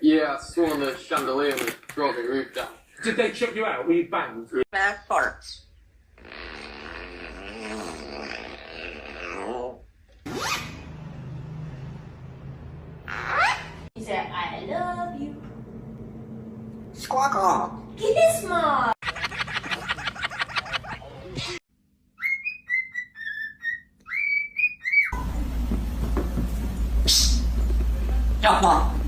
Yeah, I saw on the chandelier was dropping roof down. Did they chuck you out? Were you banged? Parrots. He said, I love you. Squawk off. Kiss my. Drop off.